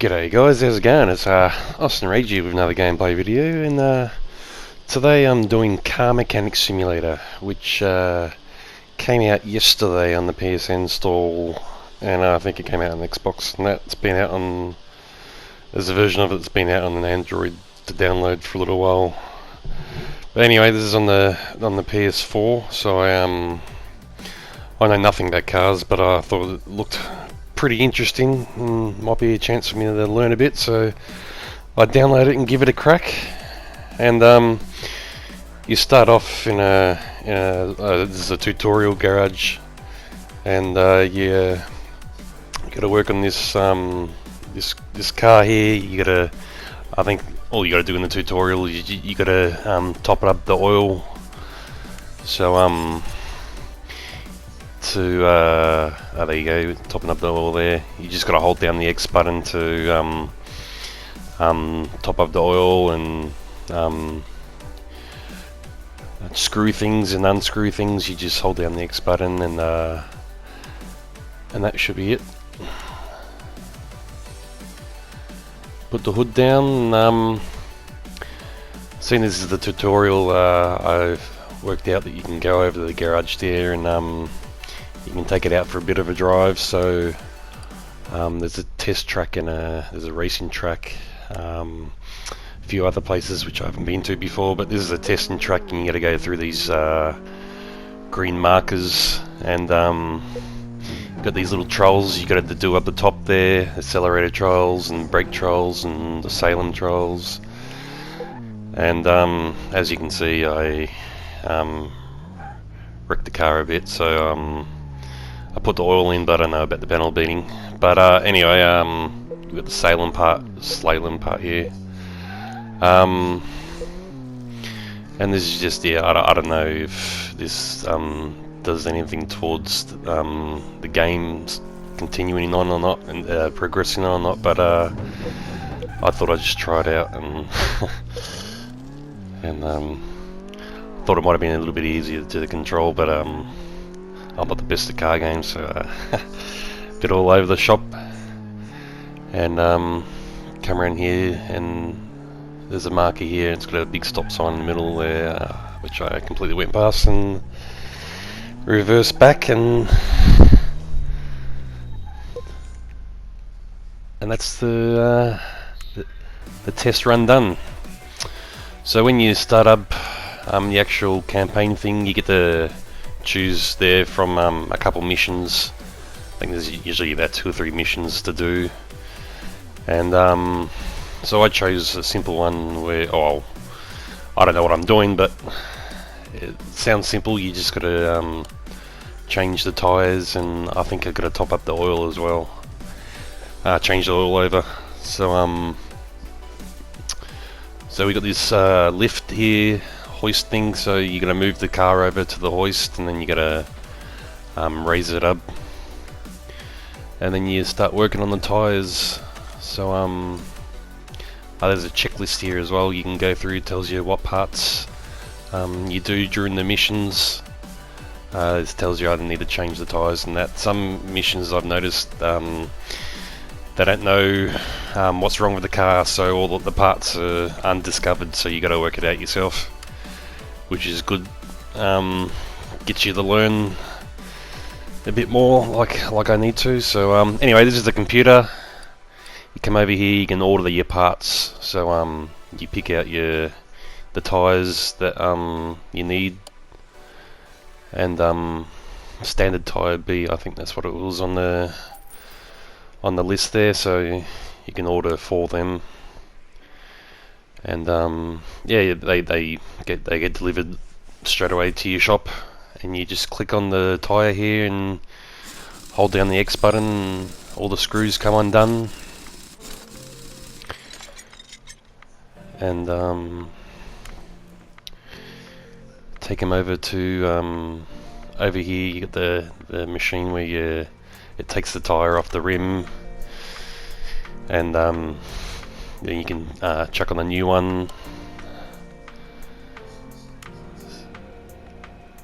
G'day guys, how's it going? It's Austin Regi with another gameplay video, and today I'm doing Mechanic Simulator, which came out yesterday on the PSN store, and I think it came out on Xbox, and that's been out on, there's a version of it that's been out on an Android to download for a little while. But anyway, this is on the PS4, so I know nothing about cars, but I thought it looked pretty interesting and might be a chance for me to learn a bit, so I download it and give it a crack. And you start off in this is a tutorial garage, and you got to work on this this car here. You got to, I think all you got to do in the tutorial is you got to top it up the oil. So there you go, topping up the oil there. You just got to hold down the X button to top up the oil and screw things and unscrew things. You just hold down the X button, and that should be it. Put the hood down. Seeing this is the tutorial, I've worked out that you can go over to the garage there and you can take it out for a bit of a drive. So there's a test track and there's a racing track, a few other places which I haven't been to before, but this is a testing track, and you got to go through these green markers, and you've got these little trolls you got to do up the top there, accelerator trolls and brake trolls and Salem trolls. And as you can see, I wrecked the car a bit, so I put the oil in, but I don't know about the panel beating. But anyway, we've got the slalom part here. And this is just, yeah, I don't know if this does anything towards the game's continuing on or not, and progressing on or not, but I thought I'd just try it out, and and thought it might have been a little bit easier to control, but I'm not the best at car games, so bit all over the shop. And come around here, and there's a marker here. It's got a big stop sign in the middle there, which I completely went past and reversed back, and that's the test run done. So when you start up the actual campaign thing, you get to choose there from a couple missions. I think there's usually about 2 or 3 missions to do, and so I chose a simple one where, I don't know what I'm doing, but it sounds simple. You just got to change the tyres, and I think I've got to top up the oil as well, change the oil over. So we got this lift here, hoist thing, so you're going to move the car over to the hoist, and then you got to raise it up, and then you start working on the tyres. So there's a checklist here as well you can go through. It tells you what parts you do during the missions. It tells you I need to change the tyres and that. Some missions I've noticed they don't know what's wrong with the car, so all the parts are undiscovered, so you got to work it out yourself, which is good. Gets you to learn a bit more, like I need to. So anyway, this is the computer. You come over here, you can order your parts. So you pick out the tyres that you need, and standard tyre B, I think that's what it was on the list there. So you can order 4 of them, and yeah, they get delivered straight away to your shop, and you just click on the tyre here and hold down the X button, and all the screws come undone, and take them over to over here. You got the machine where it takes the tyre off the rim, and then you can chuck on a new one.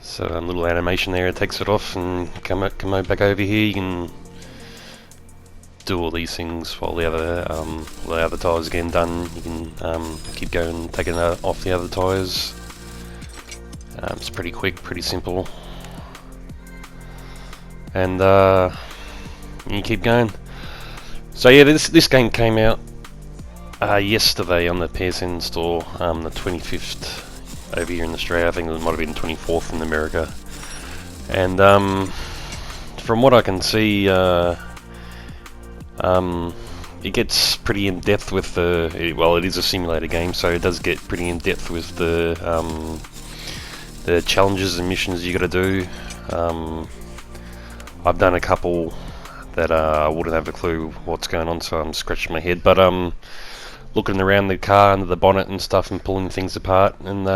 So a little animation there, it takes it off, and come back over here. You can do all these things while the other tyres are getting done. You can keep going, taking off the other tyres. It's pretty quick, pretty simple, and you keep going. So yeah, this game came out yesterday on the PSN store, the 25th over here in Australia. I think it might have been 24th in America. And from what I can see, it gets pretty in depth with well, it is a simulator game, so it does get pretty in depth with the challenges and missions you got to do. I've done a couple that I wouldn't have a clue what's going on, so I'm scratching my head. But looking around the car under the bonnet and stuff and pulling things apart, and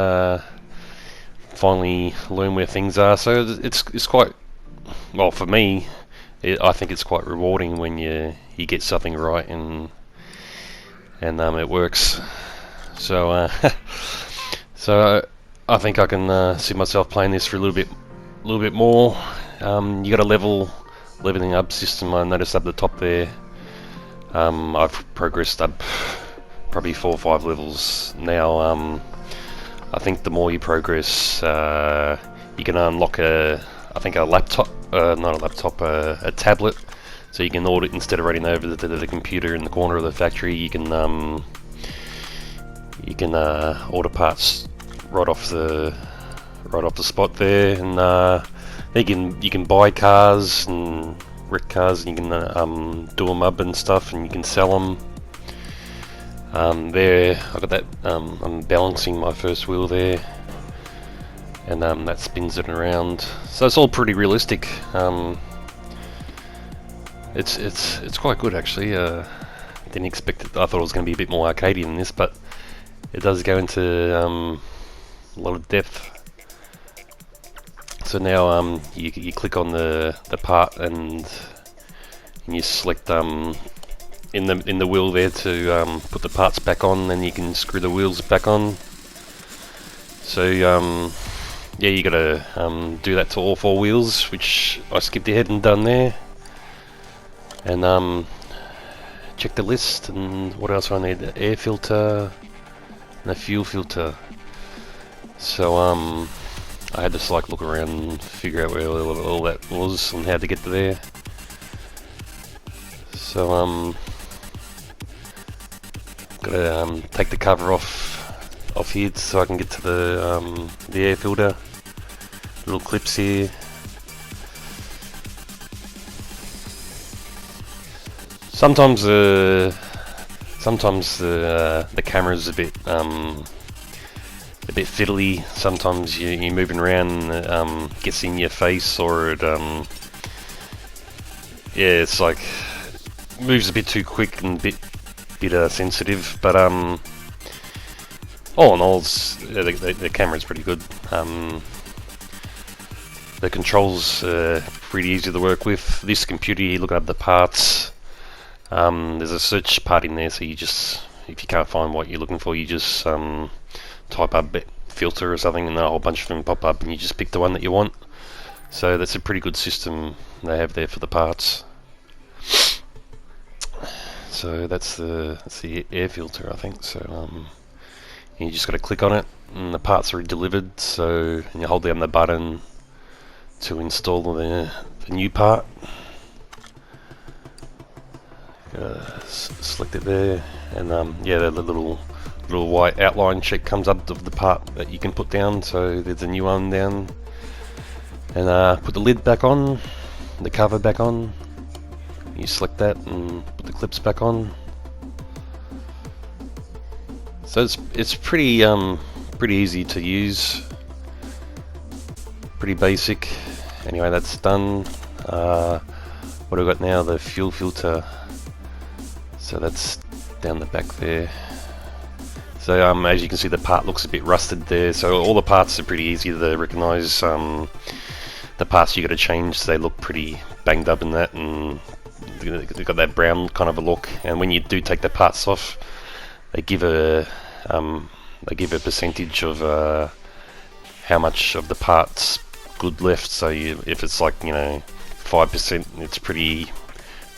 finally learn where things are. So it's quite, well, for me, I think it's quite rewarding when you get something right and it works. So so I think I can see myself playing this for a little bit more. You got a leveling up system. I noticed up the top there. I've progressed up probably 4 or 5 levels now. I think the more you progress, you can unlock a laptop, not a laptop, a tablet. So you can order, instead of running over to the computer in the corner of the factory, you can order parts right off the spot there, and you can buy cars and wreck cars, and you can do them up and stuff, and you can sell them. There, I got that. I'm balancing my first wheel there, and that spins it around. So it's all pretty realistic. It's quite good actually. Didn't expect it. I thought it was going to be a bit more arcadey than this, but it does go into a lot of depth. So now you click on the part, and you select in the wheel there to put the parts back on, then you can screw the wheels back on. So yeah, you gotta do that to all 4 wheels, which I skipped ahead and done there. And check the list, and what else do I need? The air filter and the fuel filter. So I had to like look around and figure out where all that was and how to get to there. So gotta take the cover off here so I can get to the air filter. Little clips here. Sometimes the camera's a bit fiddly. Sometimes you're moving around, and it gets in your face, or it yeah, it's like moves a bit too quick and bit sensitive. But all in all, the camera's pretty good. The controls pretty easy to work with. This computer, you look up the parts. There's a search part in there, so you just, if you can't find what you're looking for, you just type up filter or something, and then a whole bunch of them pop up, and you just pick the one that you want. So that's a pretty good system they have there for the parts. So that's the air filter, I think. So you just got to click on it, and the parts are delivered. So and you hold down the button to install the new part. Select it there, and yeah, the little white outline sheet comes up of the part that you can put down. So there's a new one down, and put the lid back on, the cover back on. You select that and put the clips back on. So it's pretty easy to use, pretty basic. Anyway, that's done. What have I got now? The fuel filter. So that's down the back there. So as you can see, the part looks a bit rusted there. So all the parts are pretty easy to recognise. The parts you got to change, they look pretty banged up in that, and they've got that brown kind of a look. And when you do take the parts off, they give a percentage of how much of the parts good left. So if it's like 5%, it's pretty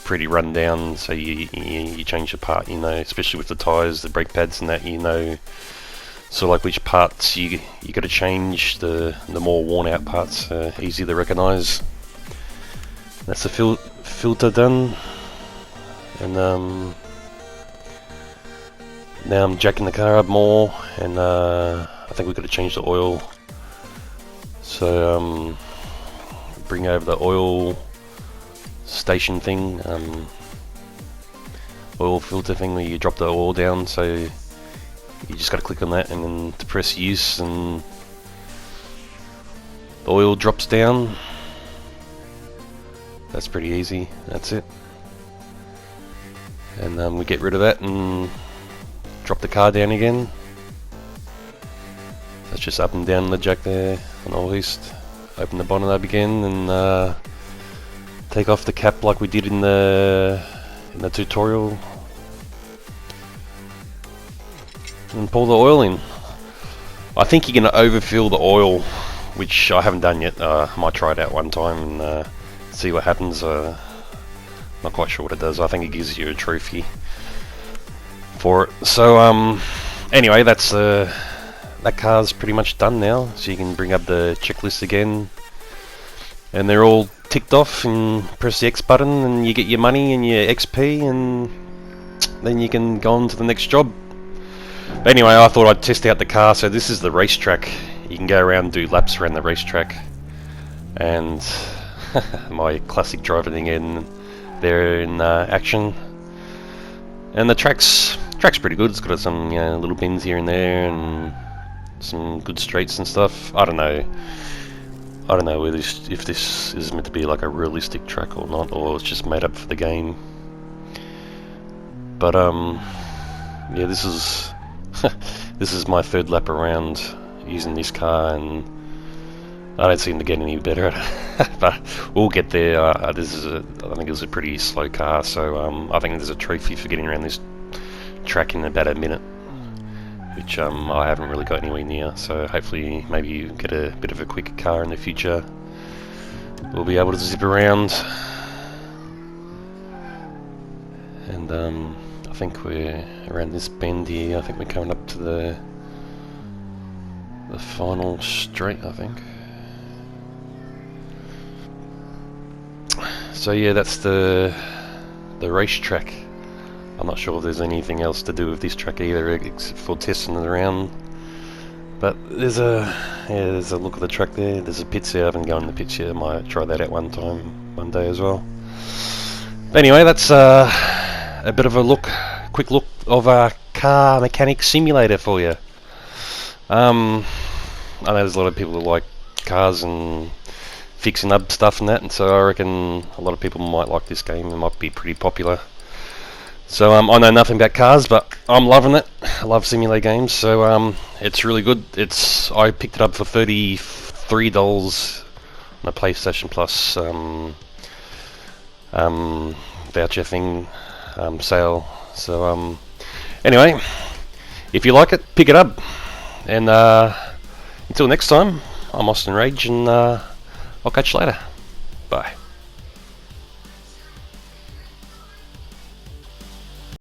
pretty run down, so you change the part, you know, especially with the tyres, the brake pads and that, you know, so like which parts you got to change. The more worn out parts are easy to recognise. That's the filter done, and now I'm jacking the car up more, and I think we've got to change the oil. So bring over the oil station thing, oil filter thing where you drop the oil down. So you just got to click on that and then to press use, and the oil drops down. That's pretty easy. That's it. And we get rid of that and drop the car down again. That's just up and down the jack there on the hoist. Open the bonnet up again and take off the cap like we did in the tutorial, and pull the oil in. I think you're going to overfill the oil, which I haven't done yet. I might try it out one time and see what happens. Not quite sure what it does. I think it gives you a trophy for it. So anyway, that's that car's pretty much done now, so you can bring up the checklist again, and they're all ticked off, and press the X button and you get your money and your XP, and then you can go on to the next job. But anyway, I thought I'd test out the car. So this is the racetrack. You can go around and do laps around the racetrack, and my classic driving again there in action. And the track's pretty good. It's got some, you know, little bends here and there, and some good straights and stuff. I don't know whether if this is meant to be like a realistic track or not, or it's just made up for the game. But yeah, this is this is my third lap around using this car, and I don't seem to get any better at it. But we'll get there. I think it was a pretty slow car, so I think there's a trophy for getting around this track in about a minute, which I haven't really got anywhere near. So hopefully maybe you get a bit of a quicker car in the future. We'll be able to zip around, and I think we're around this bend here. I think we're coming up to the final straight, I think. So yeah, that's the racetrack. I'm not sure if there's anything else to do with this track either, except for testing it around. But there's a look at the track there. There's a pits there. I haven't gone in the pits yet. I might try that out one day as well. But anyway, that's a bit of a quick look of a car mechanic simulator for you. I know there's a lot of people who like cars and fixing up stuff and that, and so I reckon a lot of people might like this game. It might be pretty popular. So I know nothing about cars, but I'm loving it. I love simulator games, so it's really good. I picked it up for $33 on a PlayStation Plus voucher thing sale. So anyway, if you like it, pick it up. And until next time, I'm Austin Rage, and I'll catch you later. Bye.